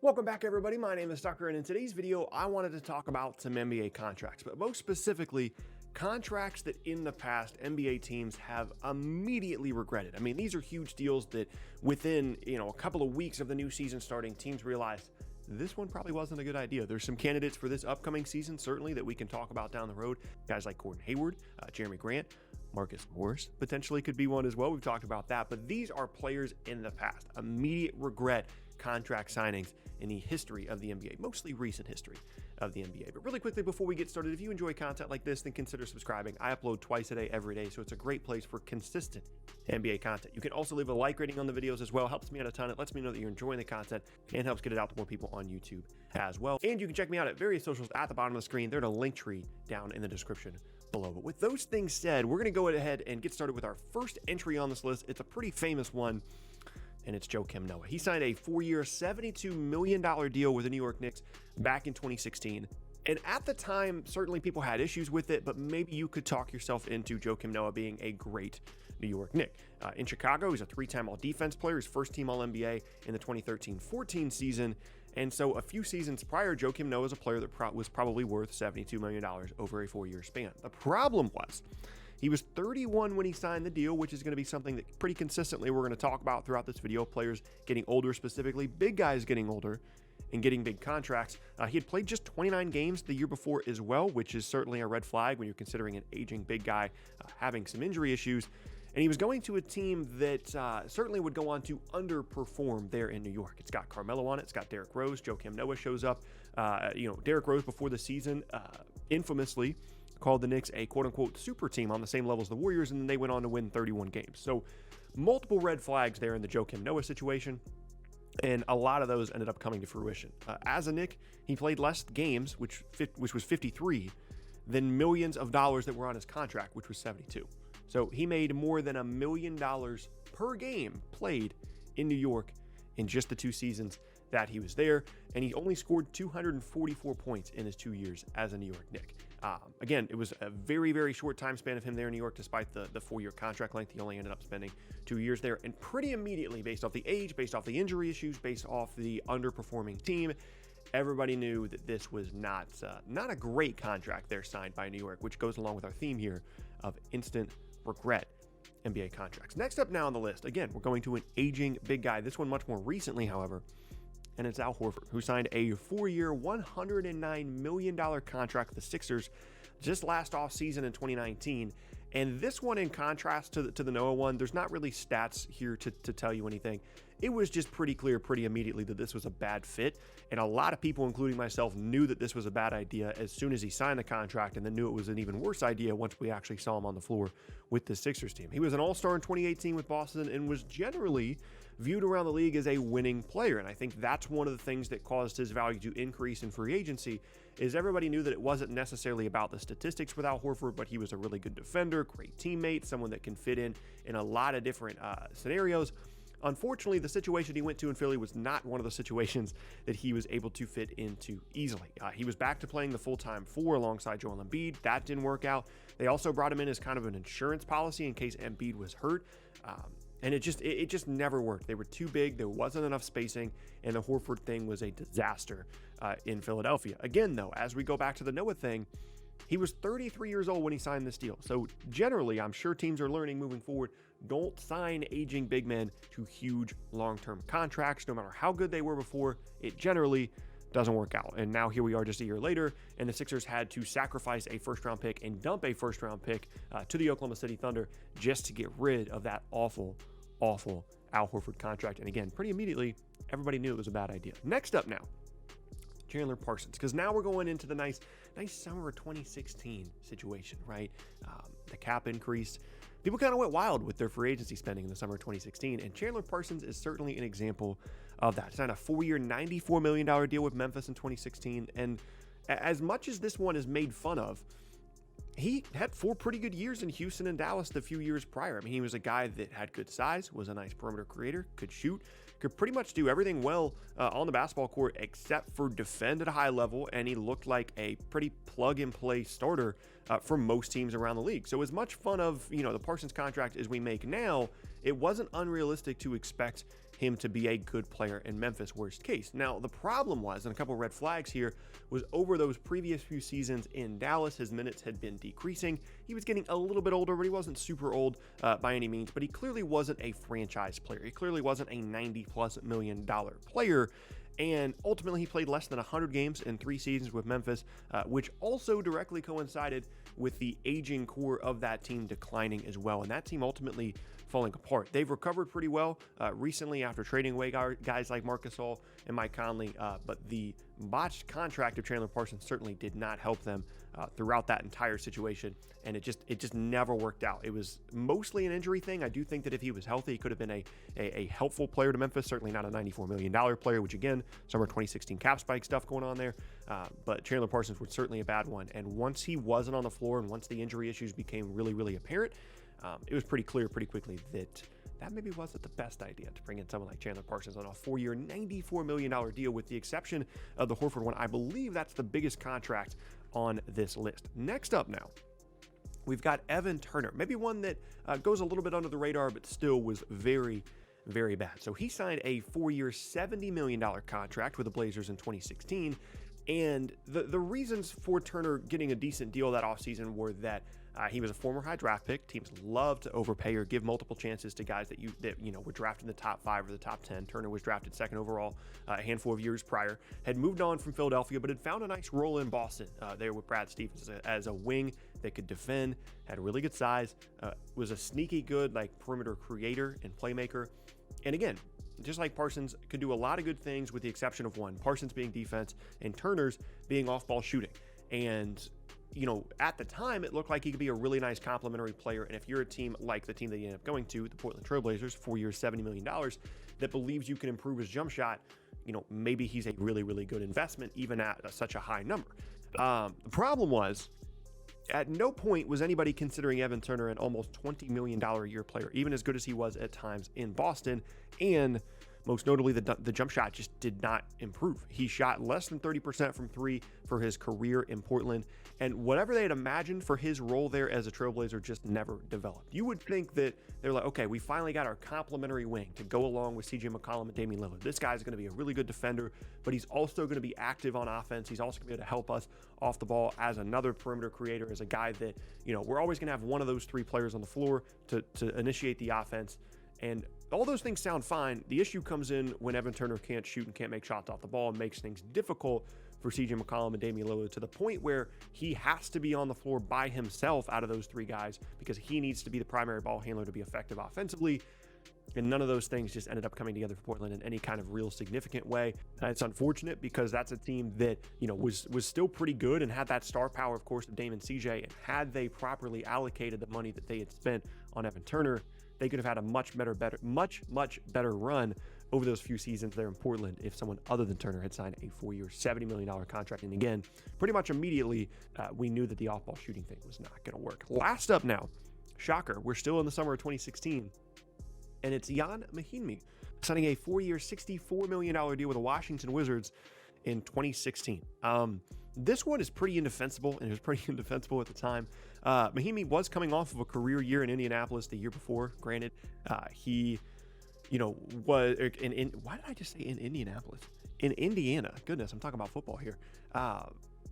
Welcome back, everybody. My name is Tucker, and in today's video, I wanted to talk about some NBA contracts, but most specifically, contracts that in the past NBA teams have immediately regretted. I mean, these are huge deals that within, a couple of weeks of the new season starting, teams realized this one probably wasn't a good idea. There's some candidates for this upcoming season, certainly, that we can talk about down the road. Guys like Gordon Hayward, Jeremy Grant, Marcus Morris potentially could be one as well. We've talked about that, but these are players in the past. Immediate regret contract signings in the history of the NBA, mostly recent history of the NBA. But really quickly before we get started, if you enjoy content like this, then consider subscribing. I upload twice a day, every day, so it's a great place for consistent NBA content. You can also leave a like rating on the videos as well. Helps me out a ton. It lets me know that you're enjoying the content and helps get it out to more people on YouTube as well. And you can check me out at various socials at the bottom of the screen. They're in a link tree down in the description below. But with those things said, we're going to go ahead and get started with our first entry on this list. It's a pretty famous one, and it's JOAKIM Noah. He signed a 4-year, $72 million deal with the New York Knicks back in 2016. And at the time, certainly people had issues with it, but maybe you could talk yourself into JOAKIM Noah being a great New York Knick. In Chicago, he's a 3-time All-Defense player, his first team All-NBA in the 2013-14 season. And so a few seasons prior, JOAKIM Noah is a player that was probably worth $72 million over a 4-year span. The problem was, he was 31 when he signed the deal, which is going to be something that pretty consistently we're going to talk about throughout this video. Players getting older, specifically big guys getting older and getting big contracts. He had played just 29 games the year before as well, which is certainly a red flag when you're considering an aging big guy having some injury issues. And he was going to a team that certainly would go on to underperform there in New York. It's got Carmelo on it. It's got Derrick Rose. JOAKIM Noah shows up. Derrick Rose before the season infamously called the Knicks a quote-unquote super team on the same level as the Warriors, and they went on to win 31 games. So multiple red flags there in the JOAKIM Noah situation, and a lot of those ended up coming to fruition. As a Knick, he played less games, which was 53, than millions of dollars that were on his contract, which was 72. So he made more than $1 million per game played in New York in just the 2 seasons that he was there, and he only scored 244 points in his 2 years as a New York Knick. Again, it was a very, very short time span of him there in New York, despite the 4-year contract length. He only ended up spending 2 years there, and pretty immediately, based off the age, based off the injury issues, based off the underperforming team, everybody knew that this was not a great contract there signed by New York, which goes along with our theme here of instant regret NBA contracts. Next up now on the list, again, we're going to an aging big guy. This one much more recently, however, and it's Al Horford, who signed a 4-year, $109 million contract with the Sixers just last offseason in 2019. And this one, in contrast to the Noah one, there's not really stats here to tell you anything. It was just pretty clear pretty immediately that this was a bad fit. And a lot of people, including myself, knew that this was a bad idea as soon as he signed the contract, and then knew it was an even worse idea once we actually saw him on the floor with the Sixers team. He was an all-star in 2018 with Boston and was generally viewed around the league as a winning player. And I think that's one of the things that caused his value to increase in free agency, is everybody knew that it wasn't necessarily about the statistics with Al Horford, but he was a really good defender, great teammate, someone that can fit in a lot of different scenarios. Unfortunately, the situation he went to in Philly was not one of the situations that he was able to fit into easily. He was back to playing the full-time 4 alongside Joel Embiid. That didn't work out. They also brought him in as kind of an insurance policy in case Embiid was hurt. And it just never worked. They were too big. There wasn't enough spacing, and the Horford thing was a disaster in Philadelphia. Again, though, as we go back to the Noah thing, he was 33 years old when he signed this deal. So generally, I'm sure teams are learning moving forward, don't sign aging big men to huge long-term contracts. No matter how good they were before, it generally doesn't work out. And now here we are just a year later, and the Sixers had to sacrifice a first-round pick and dump a first-round pick to the Oklahoma City Thunder just to get rid of that awful Al Horford contract. And again, pretty immediately, everybody knew it was a bad idea. Next up now, Chandler Parsons, because now we're going into the nice summer 2016 situation, right? The cap increased. People kind of went wild with their free agency spending in the summer of 2016, and Chandler Parsons is certainly an example of that. He signed a 4-year, $94 million deal with Memphis in 2016, and as much as this one is made fun of, he had 4 pretty good years in Houston and Dallas the few years prior. I mean, he was a guy that had good size, was a nice perimeter creator, could shoot, could pretty much do everything well on the basketball court except for defend at a high level, and he looked like a pretty plug-and-play starter for most teams around the league. So as much fun of, the Parsons contract as we make now, it wasn't unrealistic to expect him to be a good player in Memphis, worst case. Now, the problem was, and a couple red flags here, was over those previous few seasons in Dallas, his minutes had been decreasing. He was getting a little bit older, but he wasn't super old by any means, but he clearly wasn't a franchise player. He clearly wasn't a $90+ million player. And ultimately, he played less than 100 games in 3 seasons with Memphis, which also directly coincided with the aging core of that team declining as well. And that team ultimately falling apart. They've recovered pretty well recently after trading away guys like Marc Gasol and Mike Conley, but the botched contract of Chandler Parsons certainly did not help them throughout that entire situation, and it just never worked out. It was mostly an injury thing. I do think that if he was healthy, he could have been a helpful player to Memphis, certainly not a $94 million player, which again, summer 2016 cap spike stuff going on there, but Chandler Parsons was certainly a bad one, and once he wasn't on the floor and once the injury issues became really, really apparent, it was pretty clear pretty quickly that maybe wasn't the best idea to bring in someone like Chandler Parsons on a 4-year, $94 million deal, with the exception of the Horford one. I believe that's the biggest contract on this list. Next up now, we've got Evan Turner, maybe one that goes a little bit under the radar, but still was very, very bad. So he signed a 4-year, $70 million contract with the Blazers in 2016. And the reasons for Turner getting a decent deal that offseason were that he was a former high draft pick. Teams love to overpay or give multiple chances to guys that were drafted in the top 5 or the top 10. Turner was drafted 2nd overall a handful of years prior, had moved on from Philadelphia, but had found a nice role in Boston there with Brad Stevens as a wing that could defend, had really good size, was a sneaky good perimeter creator and playmaker. And again, just like Parsons, could do a lot of good things with the exception of one, Parsons being defense and Turner's being off-ball shooting. And at the time, it looked like he could be a really nice complementary player. And if you're a team like the team that you end up going to, the Portland Trail Blazers, 4 years, $70 million, that believes you can improve his jump shot, maybe he's a really, really good investment, even at such a high number. The problem was, at no point was anybody considering Evan Turner an almost $20 million a year player, even as good as he was at times in Boston. And most notably, the jump shot just did not improve. He shot less than 30% from 3 for his career in Portland, and whatever they had imagined for his role there as a Trailblazer just never developed. You would think that they're like, okay, we finally got our complementary wing to go along with CJ McCollum and Damian Lillard. This guy's going to be a really good defender, but he's also going to be active on offense. He's also going to be able to help us off the ball as another perimeter creator, as a guy that, we're always going to have one of those 3 players on the floor to initiate the offense. And all those things sound fine. The issue comes in when Evan Turner can't shoot and can't make shots off the ball, and makes things difficult for CJ McCollum and Damian Lillard, to the point where he has to be on the floor by himself out of those 3 guys, because he needs to be the primary ball handler to be effective offensively. And none of those things just ended up coming together for Portland in any kind of real significant way. And it's unfortunate, because that's a team that, was still pretty good and had that star power, of course, of Dame and CJ. And had they properly allocated the money that they had spent on Evan Turner, they could have had a much better run over those few seasons there in Portland if someone other than Turner had signed a 4-year, $70 million contract. And again, pretty much immediately, we knew that the off-ball shooting thing was not going to work. Last up now, shocker, we're still in the summer of 2016, and it's Jan Mahinmi signing a 4-year, $64 million deal with the Washington Wizards in 2016. This one is pretty indefensible, and it was pretty indefensible at the time. Mahinmi was coming off of a career year in Indianapolis the year before. Granted, he, was in why did I just say in Indianapolis? In Indiana. Goodness, I'm talking about football here.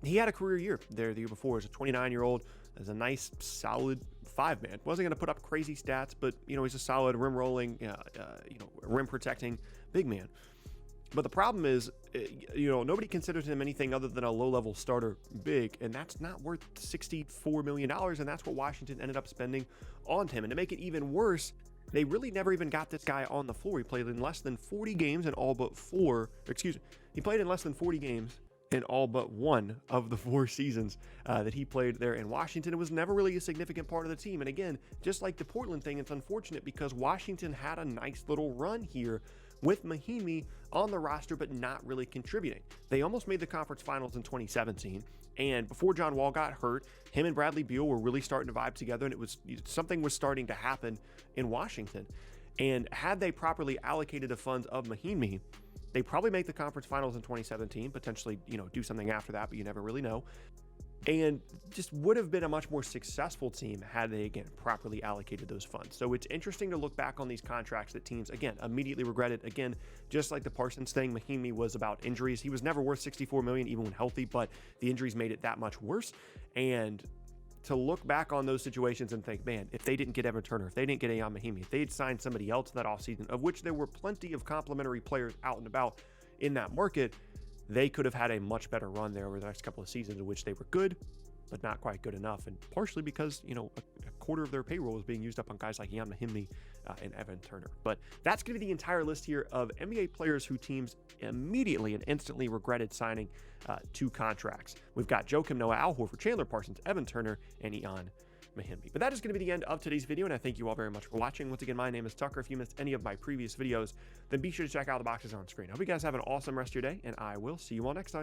He had a career year there the year before as a 29-year-old, as a nice, solid 5-man. Wasn't going to put up crazy stats, but, he's a solid rim rolling, rim protecting big man. But the problem is, nobody considers him anything other than a low-level starter big, and that's not worth $64 million, and that's what Washington ended up spending on him. And to make it even worse, they really never even got this guy on the floor. He played in less than 40 games in all but 4, he played in less than 40 games in all but 1 of the 4 seasons that he played there in Washington. It was never really a significant part of the team. And again, just like the Portland thing, it's unfortunate because Washington had a nice little run here with Mahinmi on the roster, but not really contributing. They almost made the conference finals in 2017, and before John Wall got hurt, him and Bradley Beal were really starting to vibe together, and something was starting to happen in Washington. And had they properly allocated the funds of Mahinmi, they probably make the conference finals in 2017, potentially, do something after that, but you never really know. and just would have been a much more successful team had they, again, properly allocated those funds. So it's interesting to look back on these contracts that teams, again, immediately regretted. Again, just like the Parsons thing, MAHINMI was about injuries. He was never worth $64 million even when healthy, but the injuries made it that much worse. And to look back on those situations and think, man, if they didn't get Evan Turner, if they didn't get MAHINMI, if they had signed somebody else in that offseason, of which there were plenty of complementary players out and about in that market, they could have had a much better run there over the next couple of seasons in which they were good, but not quite good enough. And partially because, you know, a quarter of their payroll was being used up on guys like MAHINMI and Evan Turner. But that's going to be the entire list here of NBA players who teams immediately and instantly regretted signing 2 contracts. We've got JOAKIM, Noah, Al Horford, Chandler Parsons, Evan Turner, and MAHINMI. But that is going to be the end of today's video, and I thank you all very much for watching. Once again, my name is Tucker. If you missed any of my previous videos, then be sure to check out the boxes on screen. I hope you guys have an awesome rest of your day, and I will see you all next time.